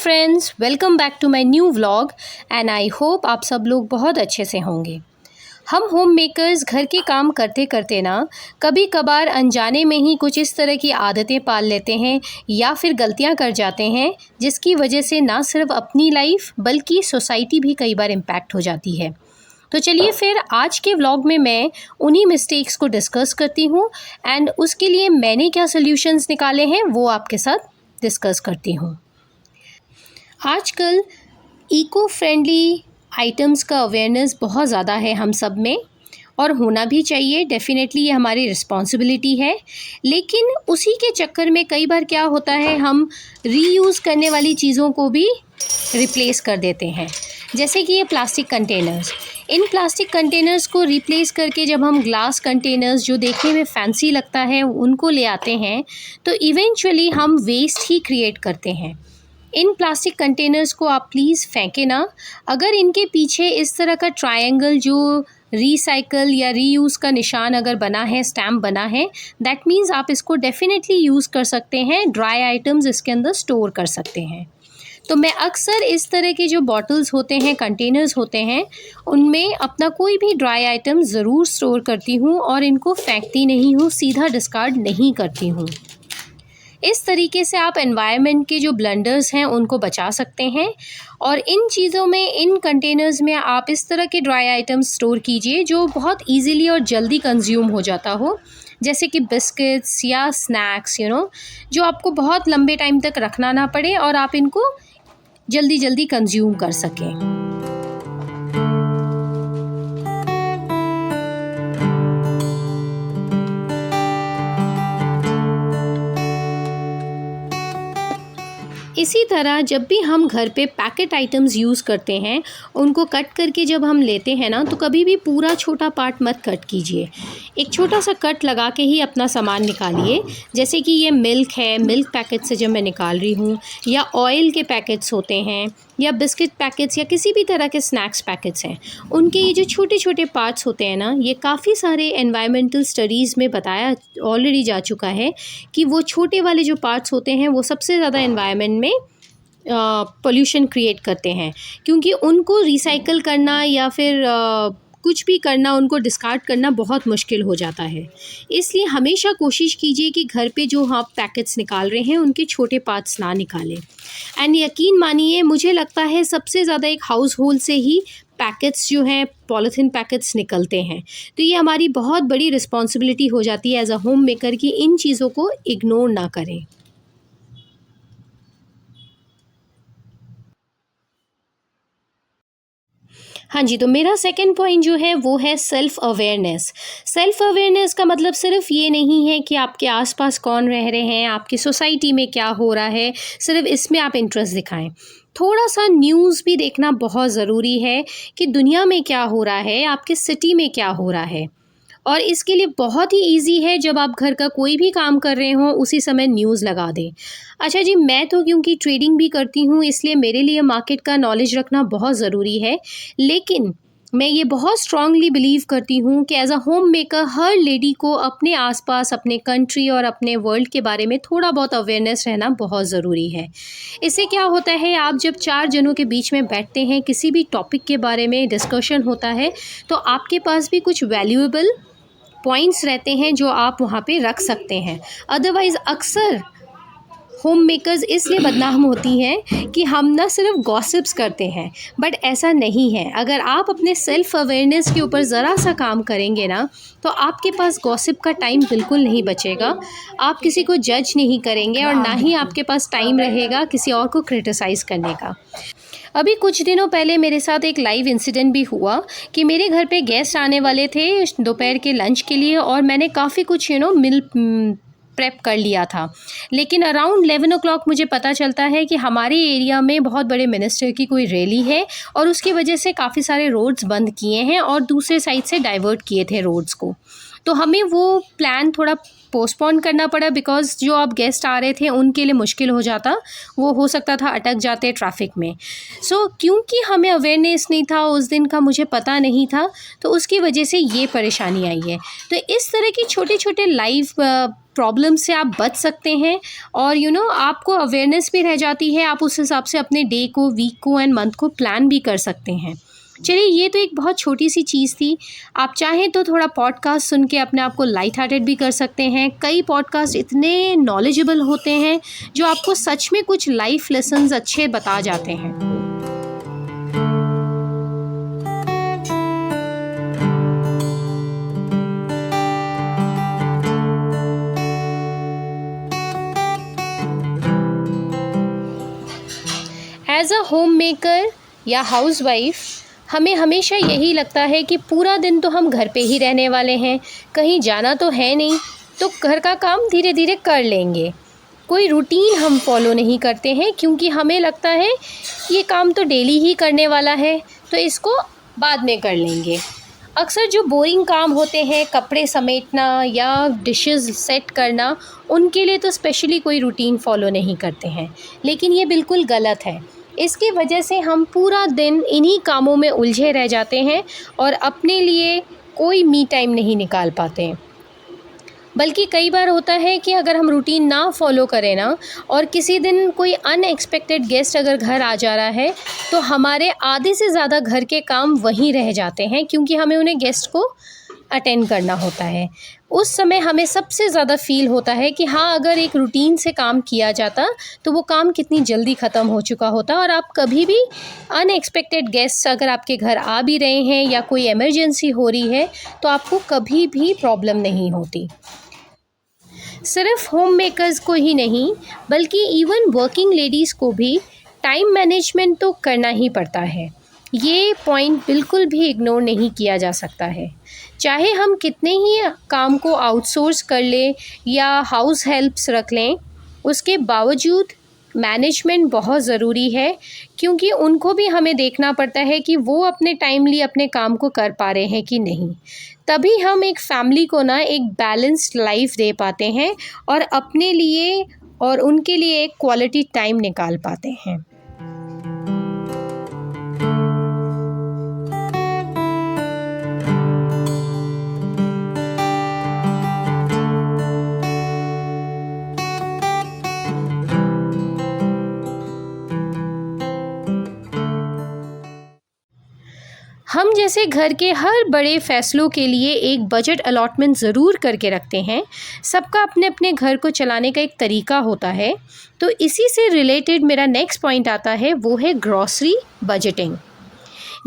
Friends, welcome back to my new vlog and I hope आप सब लोग बहुत अच्छे से होंगे। हम होम मेकर्स घर के काम करते करते ना कभी कभार अनजाने में ही कुछ इस तरह की आदतें पाल लेते हैं या फिर गलतियां कर जाते हैं जिसकी वजह से ना सिर्फ अपनी लाइफ बल्कि सोसाइटी भी कई बार इम्पैक्ट हो जाती है। तो चलिए फिर आज के व्लॉग में मैं उन्हीं मिस्टेक्स को डिस्कस करती हूँ एंड उसके लिए मैंने क्या सोल्यूशंस निकाले हैं वो आपके साथ डिस्कस करती हूँ। आजकल इको फ्रेंडली आइटम्स का अवेयरनेस बहुत ज़्यादा है हम सब में और होना भी चाहिए। डेफ़िनेटली ये हमारी रिस्पॉन्सिबिलिटी है, लेकिन उसी के चक्कर में कई बार क्या होता है हम रीयूज़ करने वाली चीज़ों को भी रिप्लेस कर देते हैं। जैसे कि ये प्लास्टिक कंटेनर्स, इन प्लास्टिक कंटेनर्स को रिप्लेस करके जब हम ग्लास कंटेनर्स जो देखने में फैंसी लगता है उनको ले आते हैं तो इवेंचुअली हम वेस्ट ही क्रिएट करते हैं। इन प्लास्टिक कंटेनर्स को आप प्लीज़ फेंकें ना। अगर इनके पीछे इस तरह का ट्रायंगल जो रीसाइकल या रीयूज़ का निशान अगर बना है, स्टैम्प बना है, दैट मीन्स आप इसको डेफिनेटली यूज़ कर सकते हैं। ड्राई आइटम्स इसके अंदर स्टोर कर सकते हैं। तो मैं अक्सर इस तरह के जो बॉटल्स होते हैं, कंटेनर्स होते हैं, उनमें अपना कोई भी ड्राई आइटम ज़रूर स्टोर करती हूँ और इनको फेंकती नहीं हूँ, सीधा डिस्कार्ड नहीं करती हूँ। इस तरीके से आप एनवायरनमेंट के जो ब्लंडर्स हैं उनको बचा सकते हैं। और इन चीज़ों में, इन कंटेनर्स में आप इस तरह के ड्राई आइटम्स स्टोर कीजिए जो बहुत इजीली और जल्दी कंज्यूम हो जाता हो, जैसे कि बिस्किट्स या स्नैक्स, जो आपको बहुत लंबे टाइम तक रखना ना पड़े और आप इनको जल्दी जल्दी कंज्यूम कर सकें। इसी तरह जब भी हम घर पे पैकेट आइटम्स यूज़ करते हैं, उनको कट करके जब हम लेते हैं ना तो कभी भी पूरा छोटा पार्ट मत कट कीजिए। एक छोटा सा कट लगा के ही अपना सामान निकालिए। जैसे कि ये मिल्क है, मिल्क पैकेट से जब मैं निकाल रही हूँ, या ऑयल के पैकेट्स होते हैं, या बिस्किट पैकेट्स, या किसी भी तरह के स्नैक्स पैकेट्स हैं, उनके ये जो छोटे छोटे पार्ट्स होते हैं ना, ये काफ़ी सारे एनवायरमेंटल स्टडीज़ में बताया ऑलरेडी जा चुका है कि वो छोटे वाले जो पार्ट्स होते हैं वो सबसे ज़्यादा एनवायरनमेंट में पोल्यूशन क्रिएट करते हैं, क्योंकि उनको रिसाइकल करना या फिर कुछ भी करना, उनको डिस्कार्ड करना बहुत मुश्किल हो जाता है। इसलिए हमेशा कोशिश कीजिए कि घर पे जो आप पैकेट्स निकाल रहे हैं उनके छोटे पार्ट्स ना निकालें। एंड यकीन मानिए, मुझे लगता है सबसे ज़्यादा एक हाउस होल्ड से ही पैकेट्स जो हैं, पॉलीथीन पैकेट्स निकलते हैं। तो ये हमारी बहुत बड़ी रिस्पॉन्सिबिलिटी हो जाती है एज अ होम मेकर कि इन चीज़ों को इग्नोर ना करें। हाँ जी, तो मेरा सेकंड पॉइंट जो है वो है सेल्फ़ अवेयरनेस। सेल्फ़ अवेयरनेस का मतलब सिर्फ़ ये नहीं है कि आपके आसपास कौन रह रहे हैं, आपकी सोसाइटी में क्या हो रहा है, सिर्फ़ इसमें आप इंटरेस्ट दिखाएं। थोड़ा सा न्यूज़ भी देखना बहुत ज़रूरी है कि दुनिया में क्या हो रहा है, आपके सिटी में क्या हो रहा है। और इसके लिए बहुत ही ईज़ी है, जब आप घर का कोई भी काम कर रहे हों उसी समय न्यूज़ लगा दें। अच्छा जी, मैं तो क्योंकि ट्रेडिंग भी करती हूँ इसलिए मेरे लिए मार्केट का नॉलेज रखना बहुत ज़रूरी है, लेकिन मैं ये बहुत स्ट्रांगली बिलीव करती हूँ कि एज अ होम मेकर हर लेडी को अपने आसपास, अपने कंट्री और अपने वर्ल्ड के बारे में थोड़ा बहुत अवेयरनेस रहना बहुत ज़रूरी है। इससे क्या होता है, आप जब 4 जनों के बीच में बैठते हैं, किसी भी टॉपिक के बारे में डिस्कशन होता है, तो आपके पास भी कुछ वैल्यूएबल पॉइंट्स रहते हैं जो आप वहाँ पे रख सकते हैं। अदरवाइज़ अक्सर होम मेकर्स इसलिए बदनाम होती हैं कि हम ना सिर्फ गॉसिप्स करते हैं, बट ऐसा नहीं है। अगर आप अपने सेल्फ़ अवेयरनेस के ऊपर ज़रा सा काम करेंगे ना, तो आपके पास गॉसिप का टाइम बिल्कुल नहीं बचेगा। आप किसी को जज नहीं करेंगे और ना ही आपके पास टाइम रहेगा किसी और को क्रिटिसाइज़ करने का। अभी कुछ दिनों पहले मेरे साथ एक लाइव इंसिडेंट भी हुआ कि मेरे घर पे गेस्ट आने वाले थे दोपहर के लंच के लिए, और मैंने काफ़ी कुछ मील प्रेप कर लिया था। लेकिन अराउंड 11 o'clock मुझे पता चलता है कि हमारे एरिया में बहुत बड़े मिनिस्टर की कोई रैली है और उसकी वजह से काफ़ी सारे रोड्स बंद किए हैं और दूसरे साइड से डाइवर्ट किए थे रोड्स को। तो हमें वो प्लान थोड़ा पोस्टपोन करना पड़ा बिकॉज़ जो अब गेस्ट आ रहे थे उनके लिए मुश्किल हो जाता, वो हो सकता था अटक जाते ट्रैफिक में। सो क्योंकि हमें अवेयरनेस नहीं था उस दिन का, मुझे पता नहीं था, तो उसकी वजह से ये परेशानी आई है। तो इस तरह की छोटे-छोटे लाइफ प्रॉब्लम से आप बच सकते हैं और आपको अवेयरनेस भी रह जाती है, आप उस हिसाब से अपने डे को, वीक को एंड मंथ को प्लान भी कर सकते हैं। चलिए, ये तो एक बहुत छोटी सी चीज़ थी। आप चाहें तो थोड़ा पॉडकास्ट सुन के अपने आप को लाइट हार्टेड भी कर सकते हैं। कई पॉडकास्ट इतने नॉलेजेबल होते हैं जो आपको सच में कुछ लाइफ लेसन्स अच्छे बता जाते हैं। एज अ होम मेकर या हाउसवाइफ हमें हमेशा यही लगता है कि पूरा दिन तो हम घर पे ही रहने वाले हैं, कहीं जाना तो है नहीं, तो घर का काम धीरे धीरे कर लेंगे। कोई रूटीन हम फॉलो नहीं करते हैं क्योंकि हमें लगता है ये काम तो डेली ही करने वाला है, तो इसको बाद में कर लेंगे। अक्सर जो बोरिंग काम होते हैं, कपड़े समेटना या डिशेस सेट करना, उनके लिए तो स्पेशली कोई रूटीन फॉलो नहीं करते हैं, लेकिन ये बिल्कुल गलत है। इसकी वजह से हम पूरा दिन इन्हीं कामों में उलझे रह जाते हैं और अपने लिए कोई मी टाइम नहीं निकाल पाते हैं। बल्कि कई बार होता है कि अगर हम रूटीन ना फॉलो करें ना, और किसी दिन कोई अनएक्सपेक्टेड गेस्ट अगर घर आ जा रहा है, तो हमारे आधे से ज़्यादा घर के काम वहीं रह जाते हैं क्योंकि हमें उन्हें गेस्ट को अटेंड करना होता है। उस समय हमें सबसे ज़्यादा फ़ील होता है कि हाँ, अगर एक रूटीन से काम किया जाता तो वो काम कितनी जल्दी ख़त्म हो चुका होता और आप कभी भी अनएक्सपेक्टेड गेस्ट अगर आपके घर आ भी रहे हैं या कोई इमरजेंसी हो रही है, तो आपको कभी भी प्रॉब्लम नहीं होती। सिर्फ होम मेकर्स को ही नहीं, बल्कि इवन वर्किंग लेडीज़ को भी टाइम मैनेजमेंट तो करना ही पड़ता है। ये पॉइंट बिल्कुल भी इग्नोर नहीं किया जा सकता है। चाहे हम कितने ही काम को आउटसोर्स कर लें या हाउस हेल्प्स रख लें, उसके बावजूद मैनेजमेंट बहुत ज़रूरी है क्योंकि उनको भी हमें देखना पड़ता है कि वो अपने टाइमली अपने काम को कर पा रहे हैं कि नहीं। तभी हम एक फैमिली को ना एक बैलेंस्ड लाइफ दे पाते हैं और अपने लिए और उनके लिए एक क्वालिटी टाइम निकाल पाते हैं। हम जैसे घर के हर बड़े फैसलों के लिए एक बजट अलॉटमेंट ज़रूर करके रखते हैं। सबका अपने अपने घर को चलाने का एक तरीका होता है। तो इसी से रिलेटेड मेरा नेक्स्ट पॉइंट आता है, वो है ग्रॉसरी बजटिंग।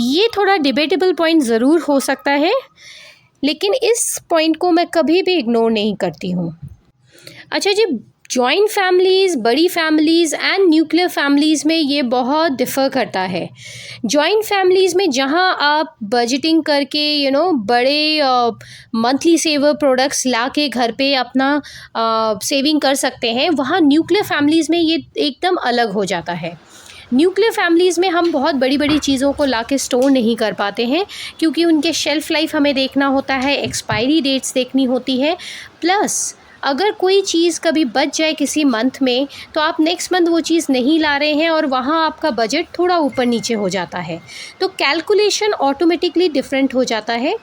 ये थोड़ा डिबेटेबल पॉइंट ज़रूर हो सकता है, लेकिन इस पॉइंट को मैं कभी भी इग्नोर नहीं करती हूँ। अच्छा जी, जॉइंट फैमिलीज़, बड़ी फैमिलीज़ एंड न्यूक्लियर फैमिलीज़ में ये बहुत डिफ़र करता है। जॉइंट फैमिलीज़ में जहाँ आप बजटिंग करके बड़े मंथली सेवर प्रोडक्ट्स ला के घर पे अपना सेविंग कर सकते हैं, वहाँ न्यूक्लियर फैमिलीज़ में ये एकदम अलग हो जाता है। न्यूक्लियर फैमिलीज़ में हम बहुत बड़ी बड़ी चीज़ों को ला के स्टोर नहीं कर पाते हैं क्योंकि उनके शेल्फ़ लाइफ हमें देखना होता है, एक्सपायरी डेट्स देखनी होती है। प्लस अगर कोई चीज़ कभी बच जाए किसी मंथ में, तो आप नेक्स्ट मंथ वो चीज़ नहीं ला रहे हैं और वहाँ आपका बजट थोड़ा ऊपर नीचे हो जाता है, तो कैलकुलेशन ऑटोमेटिकली डिफरेंट हो जाता है।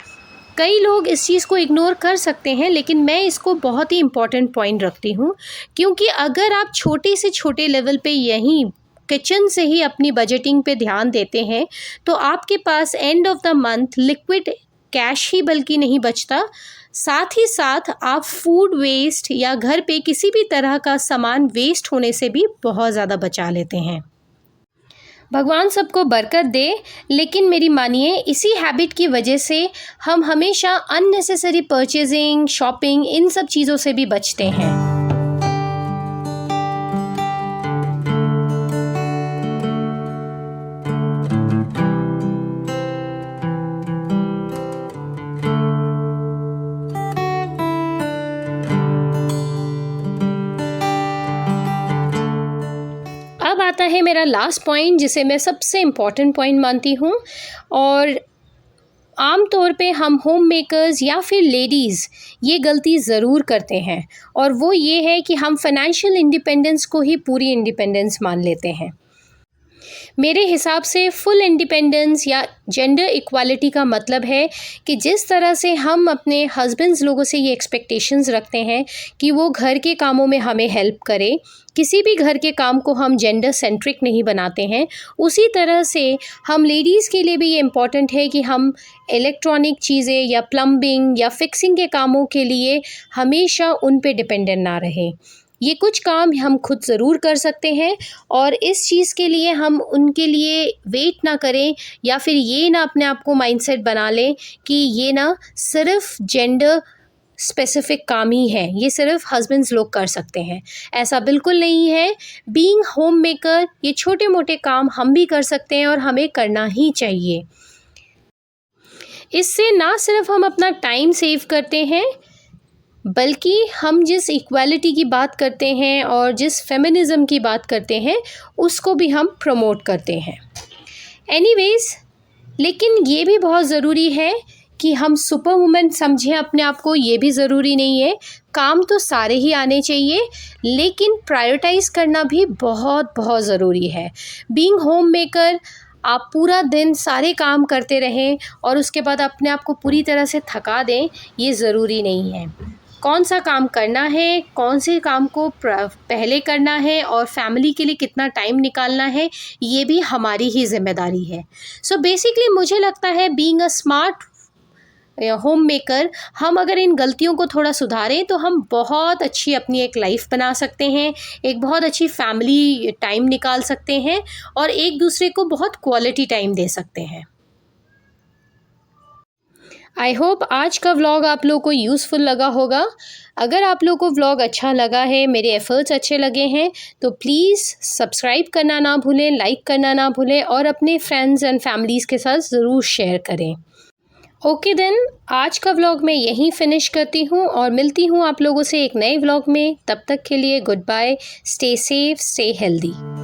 कई लोग इस चीज़ को इग्नोर कर सकते हैं, लेकिन मैं इसको बहुत ही इम्पॉर्टेंट पॉइंट रखती हूँ क्योंकि अगर आप छोटे से छोटे लेवल पे यहीं किचन से ही अपनी बजटिंग पे ध्यान देते हैं, तो आपके पास end of the month liquid cash ही बल्कि नहीं बचता, साथ ही साथ आप फूड वेस्ट या घर पे किसी भी तरह का सामान वेस्ट होने से भी बहुत ज़्यादा बचा लेते हैं। भगवान सबको बरकत दे, लेकिन मेरी मानिए इसी हैबिट की वजह से हम हमेशा अननेसेसरी परचेजिंग, शॉपिंग, इन सब चीज़ों से भी बचते हैं। अब आता है मेरा लास्ट पॉइंट, जिसे मैं सबसे इम्पॉर्टेंट पॉइंट मानती हूँ, और आम तौर पे हम होम मेकर्स या फिर लेडीज़ ये गलती ज़रूर करते हैं, और वो ये है कि हम फाइनेंशियल इंडिपेंडेंस को ही पूरी इंडिपेंडेंस मान लेते हैं। मेरे हिसाब से फुल इंडिपेंडेंस या जेंडर इक्वालिटी का मतलब है कि जिस तरह से हम अपने हस्बैंड्स लोगों से ये एक्सपेक्टेशंस रखते हैं कि वो घर के कामों में हमें हेल्प करे, किसी भी घर के काम को हम जेंडर सेंट्रिक नहीं बनाते हैं, उसी तरह से हम लेडीज़ के लिए भी ये इम्पॉर्टेंट है कि हम इलेक्ट्रॉनिक चीज़ें या प्लम्बिंग या फिक्सिंग के कामों के लिए हमेशा उन पे डिपेंडेंट ना रहें। ये कुछ काम हम खुद ज़रूर कर सकते हैं, और इस चीज़ के लिए हम उनके लिए वेट ना करें या फिर ये ना अपने आप को माइंडसेट बना लें कि ये ना सिर्फ जेंडर स्पेसिफिक काम ही है, ये सिर्फ हस्बैंड्स लोग कर सकते हैं। ऐसा बिल्कुल नहीं है। बीइंग होम मेकर ये छोटे मोटे काम हम भी कर सकते हैं और हमें करना ही चाहिए। इससे ना सिर्फ हम अपना टाइम सेव करते हैं, बल्कि हम जिस इक्वालिटी की बात करते हैं और जिस फेमिनिज़म की बात करते हैं उसको भी हम प्रमोट करते हैं। एनीवेज़, लेकिन ये भी बहुत ज़रूरी है कि हम सुपर वुमन समझें अपने आप को, ये भी ज़रूरी नहीं है। काम तो सारे ही आने चाहिए, लेकिन प्रायोरिटाइज़ करना भी बहुत बहुत ज़रूरी है। बीइंग होम मेकर, आप पूरा दिन सारे काम करते रहें और उसके बाद अपने आप को पूरी तरह से थका दें, ये ज़रूरी नहीं है। कौन सा काम करना है, कौन से काम को पहले करना है और फैमिली के लिए कितना टाइम निकालना है, ये भी हमारी ही ज़िम्मेदारी है। सो बेसिकली मुझे लगता है being a smart home maker, हम अगर इन गलतियों को थोड़ा सुधारें तो हम बहुत अच्छी अपनी एक लाइफ बना सकते हैं, एक बहुत अच्छी फैमिली टाइम निकाल सकते हैं और एक दूसरे को बहुत क्वालिटी टाइम दे सकते हैं। आई होप आज का व्लॉग आप लोगों को यूज़फुल लगा होगा। अगर आप लोगों को व्लॉग अच्छा लगा है, मेरे एफ़र्ट्स अच्छे लगे हैं, तो प्लीज़ सब्सक्राइब करना ना भूलें, लाइक करना ना भूलें और अपने फ्रेंड्स एंड फैमिलीज़ के साथ ज़रूर शेयर करें। ओके देन, आज का व्लॉग मैं यहीं फ़िनिश करती हूँ और मिलती हूँ आप लोगों से एक नए व्लॉग में। तब तक के लिए goodbye, stay safe, stay healthy.